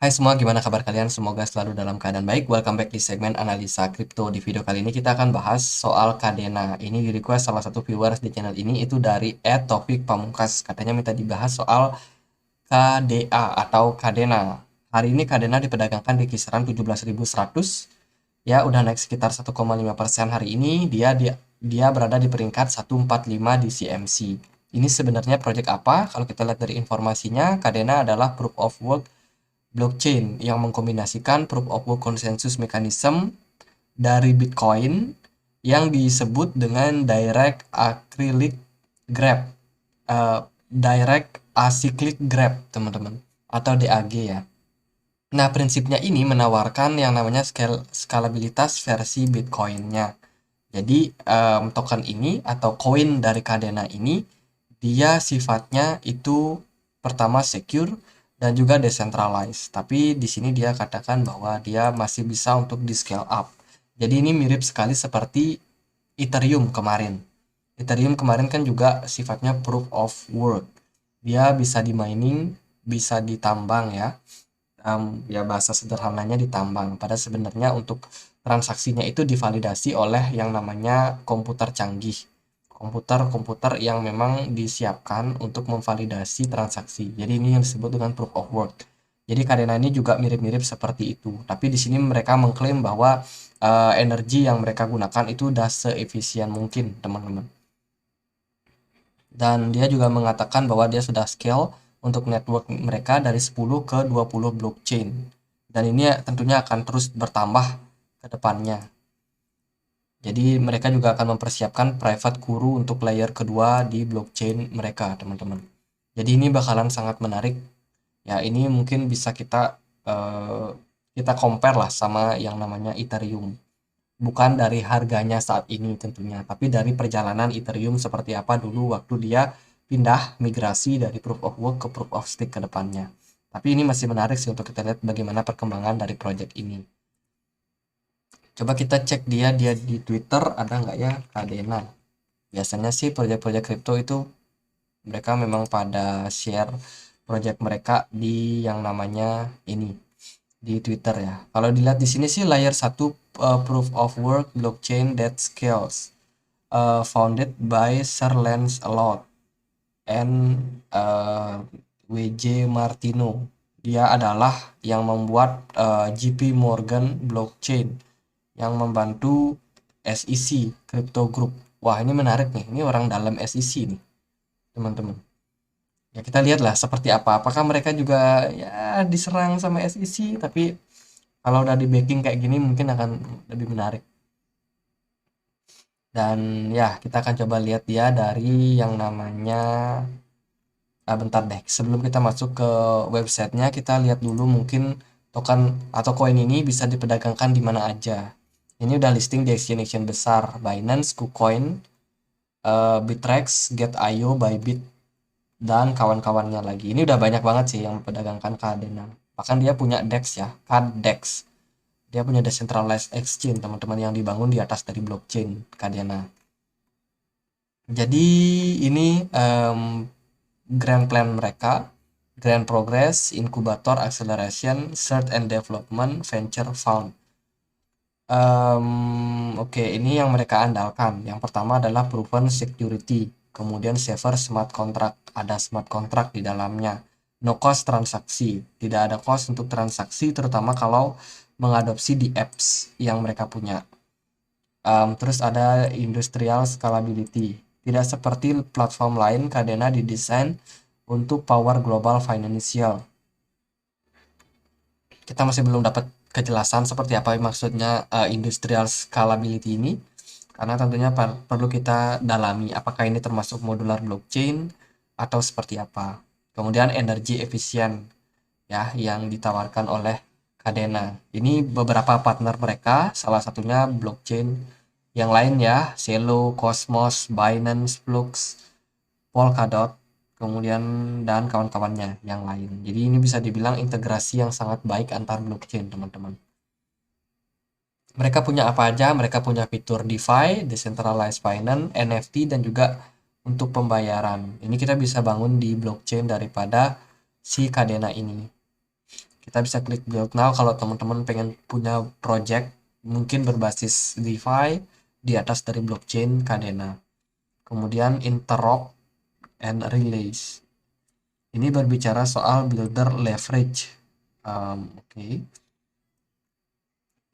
Hai semua, gimana kabar kalian? Semoga selalu dalam keadaan baik. Welcome back di segmen analisa kripto. Di video kali ini kita akan bahas soal Kadena. Ini di request salah satu viewers di channel ini, itu dari @topik pamungkas. Katanya minta dibahas soal KDA atau Kadena. Hari ini Kadena diperdagangkan di kisaran 17.100. Ya, udah naik sekitar 1,5% hari ini. Dia berada di peringkat 145 di CMC. Ini sebenarnya project apa? Kalau kita lihat dari informasinya, Kadena adalah proof of work blockchain yang mengkombinasikan proof of work consensus mechanism dari Bitcoin yang disebut dengan Direct Acyclic Graph, teman-teman, atau DAG ya. Nah, prinsipnya ini menawarkan yang namanya skalabilitas versi Bitcoin-nya. Jadi, token ini atau koin dari Kadena ini, dia sifatnya itu pertama secure dan juga decentralized. Tapi di sini dia katakan bahwa dia masih bisa untuk di scale up. Jadi ini mirip sekali seperti Ethereum kemarin. Ethereum kemarin kan juga sifatnya proof of work. Dia bisa di mining, bisa ditambang ya. Ya bahasa sederhananya ditambang. Pada sebenarnya untuk transaksinya itu divalidasi oleh yang namanya komputer canggih. Komputer-komputer yang memang disiapkan untuk memvalidasi transaksi. Jadi ini yang disebut dengan proof of work. Jadi Cardano ini juga mirip-mirip seperti itu. Tapi di sini mereka mengklaim bahwa energi yang mereka gunakan itu udah seefisien mungkin, teman-teman. Dan dia juga mengatakan bahwa dia sudah scale untuk network mereka dari 10 ke 20 blockchain. Dan ini tentunya akan terus bertambah ke depannya. Jadi mereka juga akan mempersiapkan private guru untuk layer kedua di blockchain mereka, teman-teman. Jadi ini bakalan sangat menarik. Ya, ini mungkin bisa kita compare lah sama yang namanya Ethereum. Bukan dari harganya saat ini tentunya, tapi dari perjalanan Ethereum seperti apa dulu waktu dia pindah migrasi dari proof of work ke proof of stake ke depannya. Tapi ini masih menarik sih untuk kita lihat bagaimana perkembangan dari project ini. Coba kita cek dia di Twitter ada nggak ya Kadena. Biasanya sih project-project crypto itu mereka memang pada share project mereka di yang namanya ini di Twitter ya. Kalau dilihat di sini sih layer 1 proof of work blockchain that scales, founded by Sir Lancelot and WJ Martino. Dia adalah yang membuat JP Morgan blockchain yang membantu SEC Crypto Group. Wah, ini menarik nih. Ini orang dalam SEC nih, teman-teman. Ya kita lihatlah seperti apa. Apakah mereka juga ya diserang sama SEC, tapi kalau udah di backing kayak gini mungkin akan lebih menarik. Dan ya kita akan coba lihat dia dari yang namanya bentar deh. Sebelum kita masuk ke websitenya, kita lihat dulu mungkin token atau koin ini bisa diperdagangkan di mana aja. Ini udah listing di exchange besar, Binance, KuCoin, Bittrex, Get.io, Bybit, dan kawan-kawannya lagi. Ini udah banyak banget sih yang memperdagangkan Cardano. Bahkan dia punya DEX ya, CardDEX. Dia punya decentralized exchange, teman-teman, yang dibangun di atas dari blockchain Cardano. Jadi ini grand plan mereka, Grand Progress, Incubator, Acceleration, Search and Development, Venture Fund. Oke, ini yang mereka andalkan. Yang pertama adalah proven security, kemudian safer smart contract, ada smart contract di dalamnya. No cost transaksi, tidak ada cost untuk transaksi, terutama kalau mengadopsi di apps yang mereka punya. Terus ada industrial scalability, tidak seperti platform lain, Kadena didesain untuk power global financial. Kita masih belum dapat kejelasan seperti apa maksudnya industrial scalability ini, karena tentunya perlu kita dalami apakah ini termasuk modular blockchain atau seperti apa. Kemudian energi efisien ya yang ditawarkan oleh Kadena. Ini beberapa partner mereka, salah satunya blockchain yang lain ya, Celo, Cosmos, Binance, Flux, Polkadot, kemudian dan kawan-kawannya yang lain. Jadi ini bisa dibilang integrasi yang sangat baik antar blockchain, teman-teman. Mereka punya apa aja? Mereka punya fitur DeFi, Decentralized Finance, NFT, dan juga untuk pembayaran. Ini kita bisa bangun di blockchain daripada si Kadena ini. Kita bisa klik build now kalau teman-teman pengen punya project mungkin berbasis DeFi di atas dari blockchain Kadena. Kemudian interop and release. Ini berbicara soal builder leverage. Oke.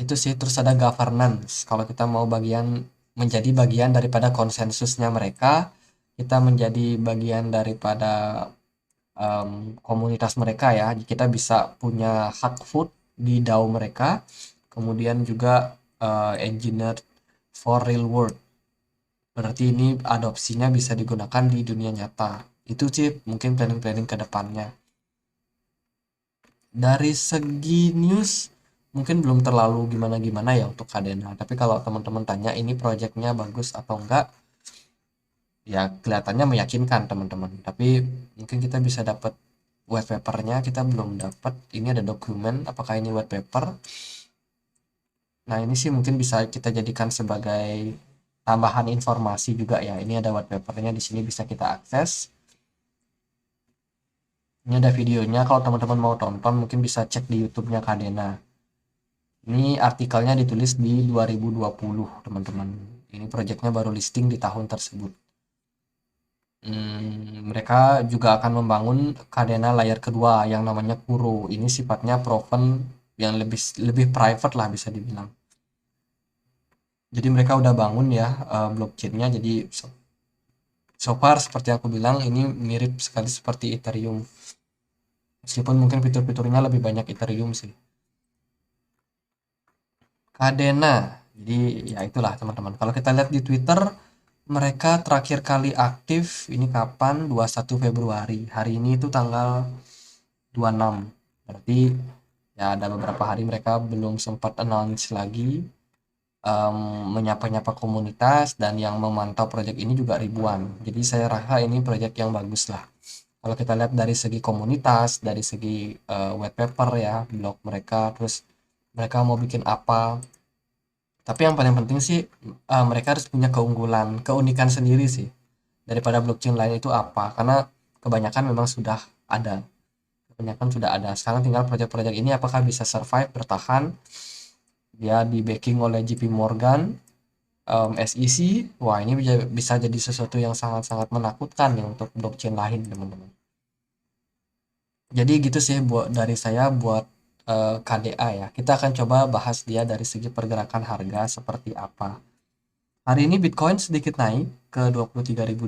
Itu sih, terus ada governance. Kalau kita mau menjadi bagian daripada konsensusnya mereka, kita menjadi bagian daripada komunitas mereka ya. Kita bisa punya hak vote di DAO mereka. Kemudian juga engineer for real world. Berarti ini adopsinya bisa digunakan di dunia nyata. Itu sih mungkin planning-planning ke depannya. Dari segi news mungkin belum terlalu gimana-gimana ya untuk Kadena. Tapi kalau teman-teman tanya ini projectnya bagus atau enggak, ya kelihatannya meyakinkan teman-teman. Tapi mungkin kita bisa dapat white papernya, kita belum dapat. Ini ada dokumen, apakah ini white paper? Nah ini sih mungkin bisa kita jadikan sebagai tambahan informasi juga ya. Ini ada white papernya, di sini bisa kita akses. Ini ada videonya, kalau teman-teman mau tonton mungkin bisa cek di YouTube-nya Kadena. Ini artikelnya ditulis di 2020 teman-teman. Ini proyeknya baru listing di tahun tersebut. Mereka juga akan membangun Kadena layer kedua yang namanya Kuro. Ini sifatnya proven yang lebih private lah bisa dibilang. Jadi mereka udah bangun ya blockchainnya. Jadi so far seperti aku bilang ini mirip sekali seperti Ethereum. Meskipun mungkin fitur-fiturnya lebih banyak Ethereum sih. Kadena. Jadi ya itulah teman-teman. Kalau kita lihat di Twitter, mereka terakhir kali aktif ini kapan? 21 Februari. Hari ini itu tanggal 26. Berarti ya ada beberapa hari mereka belum sempat announce lagi, menyapa-nyapa komunitas, dan yang memantau proyek ini juga ribuan. Jadi saya rasa ini proyek yang bagus lah. Kalau kita lihat dari segi komunitas, dari segi white paper ya, blog mereka, terus mereka mau bikin apa. Tapi yang paling penting sih mereka harus punya keunikan sendiri sih daripada blockchain lain itu apa? Karena kebanyakan memang sudah ada. Kebanyakan sudah ada. Sekarang tinggal proyek-proyek ini apakah bisa survive, bertahan. Dia di backing oleh JP Morgan, SEC. Wah, ini bisa jadi sesuatu yang sangat-sangat menakutkan ya untuk blockchain lain, teman-teman. Jadi gitu sih buat dari saya buat KDA ya. Kita akan coba bahas dia dari segi pergerakan harga seperti apa. Hari ini Bitcoin sedikit naik ke 23.200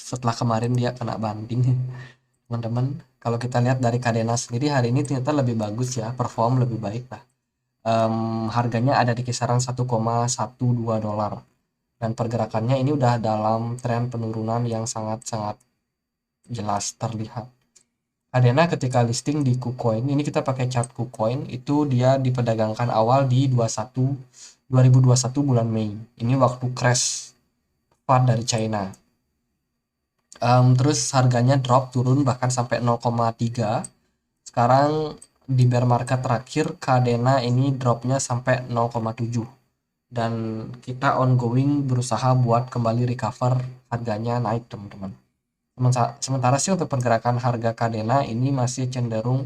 setelah kemarin dia kena banding. Teman-teman, kalau kita lihat dari Kadena sendiri hari ini ternyata lebih bagus ya, perform lebih baik lah. Harganya ada di kisaran 1,12 dolar dan pergerakannya ini udah dalam tren penurunan yang sangat-sangat jelas terlihat. Kadena ketika listing di KuCoin, ini kita pakai chart KuCoin, itu dia diperdagangkan awal di 2021 bulan Mei. Ini waktu crash FUD dari China. Terus harganya drop turun bahkan sampai 0,3. Sekarang di bear market terakhir Kadena ini dropnya sampai 0,7. Dan kita ongoing berusaha buat kembali recover harganya naik teman-teman. Sementara sih untuk pergerakan harga Kadena ini masih cenderung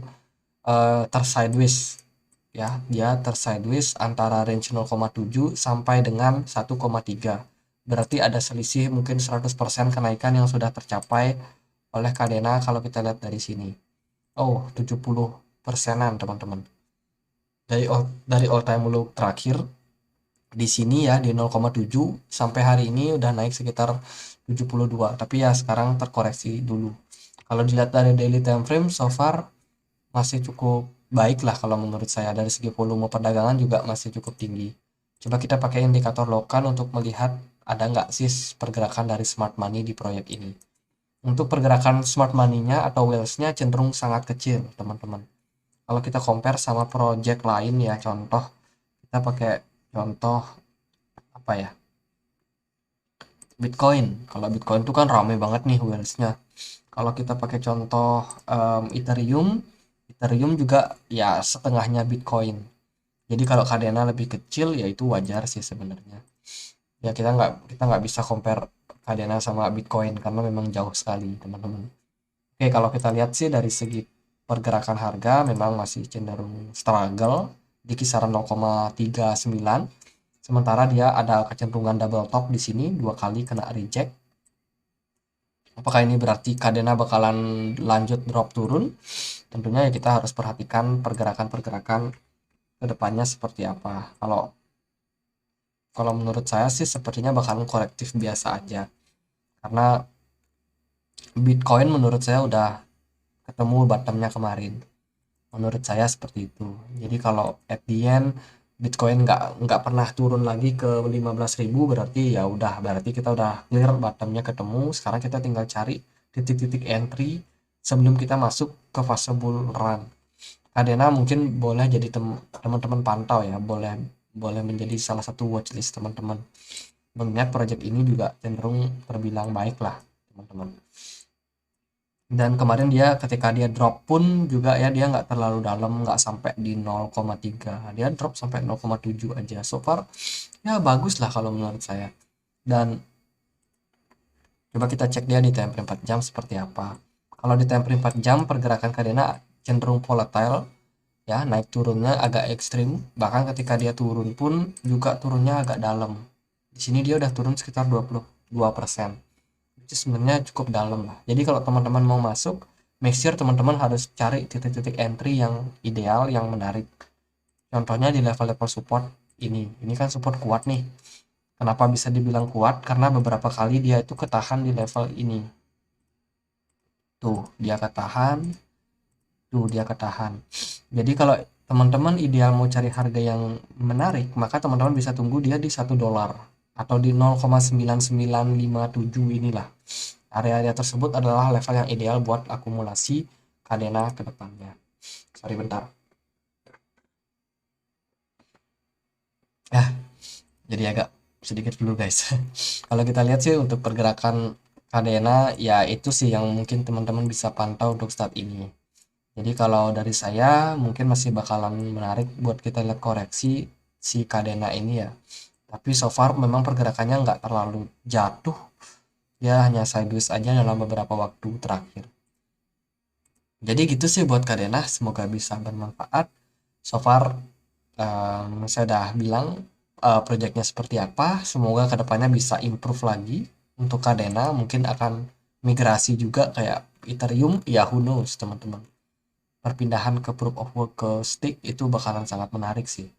tersideways ya, dia tersideways antara range 0,7 sampai dengan 1,3. Berarti ada selisih mungkin 100% kenaikan yang sudah tercapai oleh Kadena kalau kita lihat dari sini. Oh, 70%-an teman-teman. Dari all time low terakhir di sini ya di 0,7 sampai hari ini udah naik sekitar 72, tapi ya sekarang terkoreksi dulu. Kalau dilihat dari daily time frame so far masih cukup baik lah kalau menurut saya, dari segi volume perdagangan juga masih cukup tinggi. Coba kita pakai indikator lokal untuk melihat ada nggak sih pergerakan dari smart money di proyek ini. Untuk pergerakan smart money-nya atau whales-nya cenderung sangat kecil teman-teman. Kalau kita compare sama project lain ya, contoh kita pakai contoh apa ya, Bitcoin. Kalau Bitcoin itu kan rame banget nih whales-nya. Kalau kita pakai contoh Ethereum juga ya setengahnya Bitcoin. Jadi kalau Kadena lebih kecil ya itu wajar sih sebenarnya. Ya kita nggak bisa compare Kadena sama Bitcoin karena memang jauh sekali teman-teman. Oke, kalau kita lihat sih dari segi pergerakan harga memang masih cenderung struggle di kisaran 0,39. Sementara dia ada kecenderungan double top di sini, 2 kali kena reject. Apakah ini berarti Kadena bakalan lanjut drop turun? Tentunya ya kita harus perhatikan pergerakan-pergerakan kedepannya seperti apa. Kalau menurut saya sih sepertinya bakalan korektif biasa aja. Karena Bitcoin menurut saya udah ketemu bottomnya kemarin. Menurut saya seperti itu. Jadi kalau at the end Bitcoin nggak pernah turun lagi ke 15.000, berarti ya udah, berarti kita udah clear bottomnya ketemu. Sekarang kita tinggal cari titik-titik entry sebelum kita masuk ke fase bull run. Kadena mungkin boleh jadi teman-teman pantau ya, boleh boleh menjadi salah satu watchlist teman-teman. Mengingat project ini juga cenderung terbilang baik lah teman-teman. Dan kemarin dia ketika dia drop pun juga ya dia nggak terlalu dalam, nggak sampai di 0,3, dia drop sampai 0,7 aja. So far ya bagus lah kalau menurut saya. Dan coba kita cek dia di time frame 4 jam seperti apa. Kalau di time frame 4 jam pergerakan Kadena cenderung volatile ya, naik turunnya agak ekstrim, bahkan ketika dia turun pun juga turunnya agak dalam. Di sini dia udah turun sekitar 22%. Itu sebenarnya cukup dalam lah. Jadi kalau teman-teman mau masuk, make sure teman-teman harus cari titik-titik entry yang ideal, yang menarik. Contohnya di level-level support ini. Ini kan support kuat nih. Kenapa bisa dibilang kuat? Karena beberapa kali dia itu ketahan di level ini. Tuh, dia ketahan. Tuh, dia ketahan. Jadi kalau teman-teman ideal mau cari harga yang menarik, maka teman-teman bisa tunggu dia di $1 atau di 0,9957 inilah. Area-area tersebut adalah level yang ideal buat akumulasi Kadena ke depannya. Sorry bentar. Jadi agak sedikit dulu guys. Kalau kita lihat sih untuk pergerakan Kadena ya itu sih yang mungkin teman-teman bisa pantau untuk saat ini. Jadi kalau dari saya mungkin masih bakalan menarik buat kita lihat koreksi si Kadena ini ya. Tapi so far memang pergerakannya nggak terlalu jatuh. Ya hanya sideways aja dalam beberapa waktu terakhir. Jadi gitu sih buat Kadena. Semoga bisa bermanfaat. So far saya udah bilang projectnya seperti apa. Semoga kedepannya bisa improve lagi. Untuk Kadena mungkin akan migrasi juga kayak Ethereum. Ya who knows teman-teman. Perpindahan ke proof of work ke stake itu bakalan sangat menarik sih.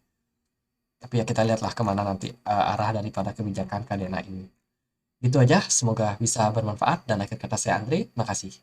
Tapi ya kita lihatlah kemana nanti arah daripada kebijakan Kadena ini. Gitu aja, semoga bisa bermanfaat dan akhir kata saya Andre, makasih.